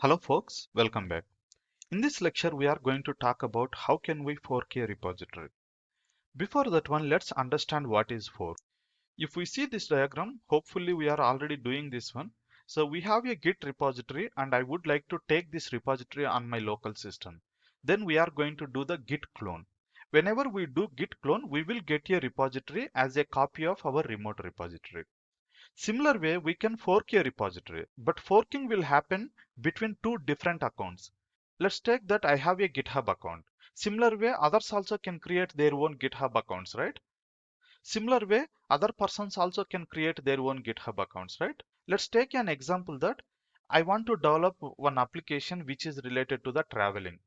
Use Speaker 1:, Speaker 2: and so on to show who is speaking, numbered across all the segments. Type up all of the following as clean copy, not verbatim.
Speaker 1: Hello folks, welcome back. In this lecture, we are going to talk about how can we fork a repository. Before that one, let's understand what is fork. If we see this diagram, hopefully we are already doing this one. So we have a Git repository and I would like to take this repository on my local system. Then we are going to do the Git clone. Whenever we do Git clone, we will get a repository as a copy of our remote repository. Similar way, we can fork a repository, but forking will happen between two different accounts. Let's take that I have a GitHub account. Similar way, others also can create their own GitHub accounts, right? Similar way, other persons also can create their own GitHub accounts, right? Let's take an example that I want to develop one application which is related to the traveling.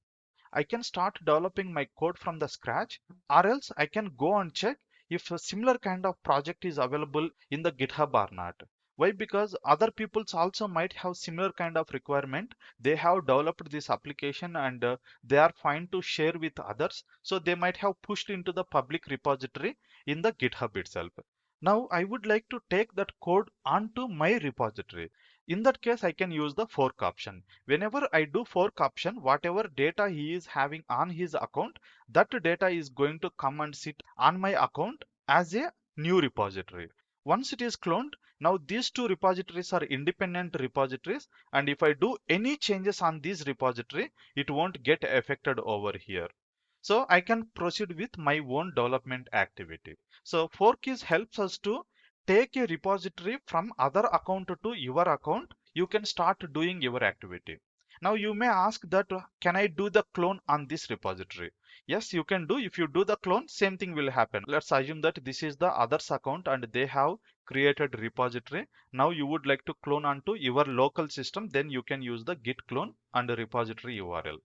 Speaker 1: I can start developing my code from the scratch, or else I can go and check if a similar kind of project is available in the GitHub or not. Why? Because other peoples also might have similar kind of requirement. They have developed this application and they are fine to share with others. So they might have pushed into the public repository in the GitHub itself. Now I would like to take that code onto my repository. In that case, I can use the fork option. Whenever I do fork option, whatever data he is having on his account, that data is going to come and sit on my account as a new repository. Once it is cloned, now these two repositories are independent repositories, and if I do any changes on this repository, it won't get affected over here. So I can proceed with my own development activity. So fork is helps us to take a repository from other account to your account. You can start doing your activity. Now you may ask that can I do the clone on this repository? Yes, you can do. If you do the clone, same thing will happen. Let's assume that this is the others account and they have created repository. Now you would like to clone onto your local system, then you can use the git clone and repository URL.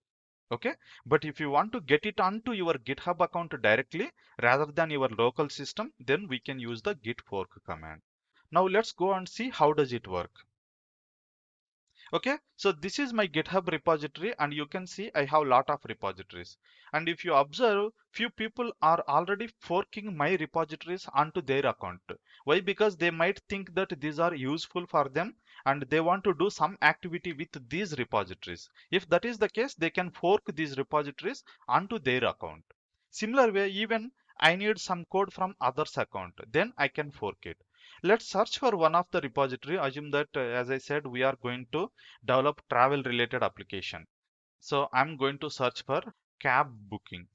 Speaker 1: Okay, but if you want to get it onto your GitHub account directly rather than your local system, then we can use the git fork command. Now let's go and see how does it work. Okay, so this is my GitHub repository and you can see I have a lot of repositories. And if you observe, few people are already forking my repositories onto their account. Why? Because they might think that these are useful for them and they want to do some activity with these repositories. If that is the case, they can fork these repositories onto their account. Similar way, even I need some code from others account, then I can fork it. Let's search for one of the repository. Assume that as I said, we are going to develop travel related application. So I'm going to search for cab booking.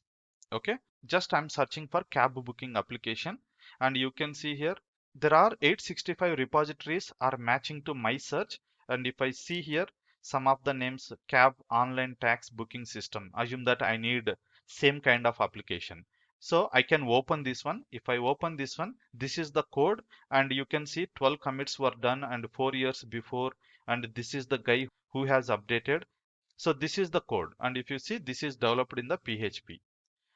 Speaker 1: Okay, just I'm searching for cab booking application and you can see here there are 865 repositories are matching to my search. And if I see here some of the names, cab online tax booking system, assume that I need same kind of application. So I can open this one. If I open this one, this is the code and you can see 12 commits were done and 4 years before, and this is the guy who has updated. So this is the code and if you see, this is developed in the PHP.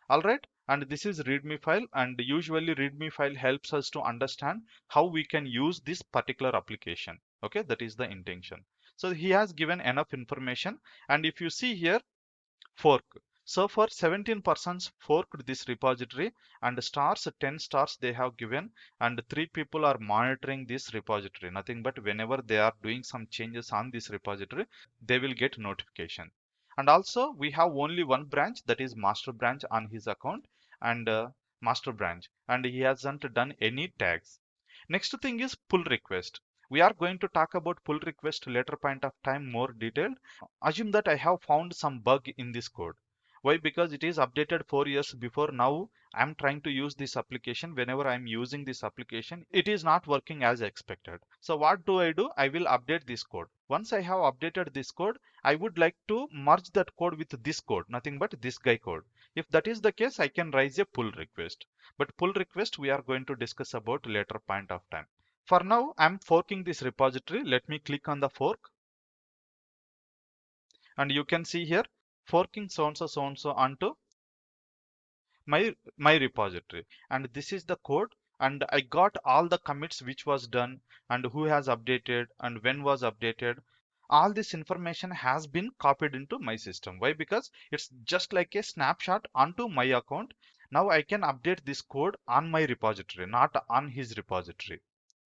Speaker 1: All right, and this is readme file, and usually readme file helps us to understand how we can use this particular application. Okay, that is the intention. So he has given enough information, and if you see here, fork. So for 17 persons forked this repository and stars, 10 stars they have given, and 3 people are monitoring this repository. Nothing but whenever they are doing some changes on this repository, they will get notification. And also we have only one branch, that is master branch on his account, and master branch, and he hasn't done any tags. Next thing is pull request. We are going to talk about pull request later point of time more detailed. Assume that I have found some bug in this code. Why? Because it is updated 4 years before. Now I'm trying to use this application. Whenever I'm using this application, it is not working as expected. So what do? I will update this code. Once I have updated this code, I would like to merge that code with this code, nothing but this guy code. If that is the case, I can raise a pull request. But pull request we are going to discuss about later point of time. For now, I'm forking this repository. Let me click on the fork. And you can see here forking so and so onto my repository, and this is the code, and I got all the commits which was done and who has updated and when was updated. All this information has been copied into my system. Why? Because it's just like a snapshot onto my account. Now I can update this code on my repository, not on his repository.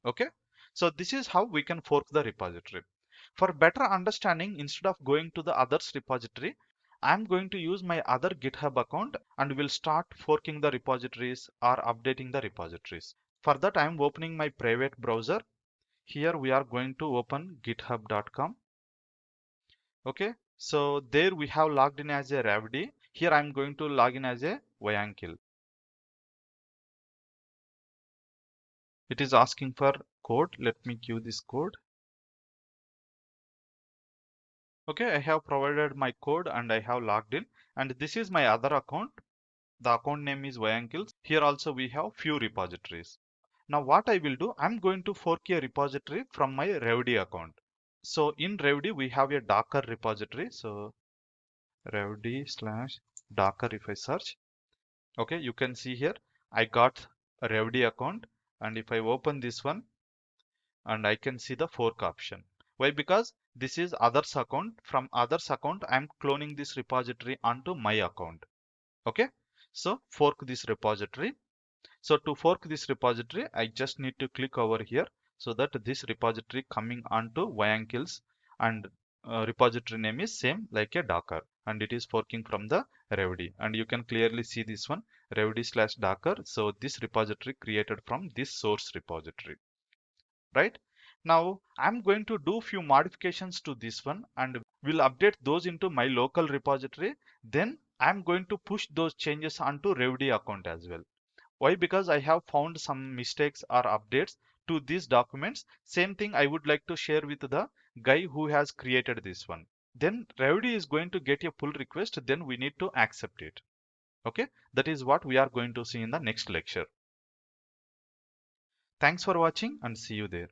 Speaker 1: Okay, so this is how we can fork the repository. For better understanding, instead of going to the others repository, I'm going to use my other GitHub account and will start forking the repositories or updating the repositories. For that, I'm opening my private browser. Here we are going to open github.com. Okay, so there we have logged in as a Ravdi. Here I'm going to log in as a Vayankil. It is asking for code. Let me give this code. Okay, I have provided my code and I have logged in. And this is my other account. The account name is Vayankil. Here also we have few repositories. Now what I will do, I'm going to fork a repository from my Revdi account. So in Revdi we have a Docker repository. So Revdi/Docker, if I search, okay, you can see here I got a Revdi account, and if I open this one, and I can see the fork option. Why? Because this is others account. From others account, I'm cloning this repository onto my account. Okay, so fork this repository. So to fork this repository, I just need to click over here so that this repository coming onto Vayankil's, and repository name is same like a Docker, and it is forking from the Revdi. And you can clearly see this one, Revdi/Docker. So this repository created from this source repository, right? Now I'm going to do few modifications to this one and will update those into my local repository. Then I'm going to push those changes onto Revdi account as well. Why? Because I have found some mistakes or updates to these documents. Same thing I would like to share with the guy who has created this one. Then Revdi is going to get a pull request. Then we need to accept it. Okay, that is what we are going to see in the next lecture. Thanks for watching and see you there.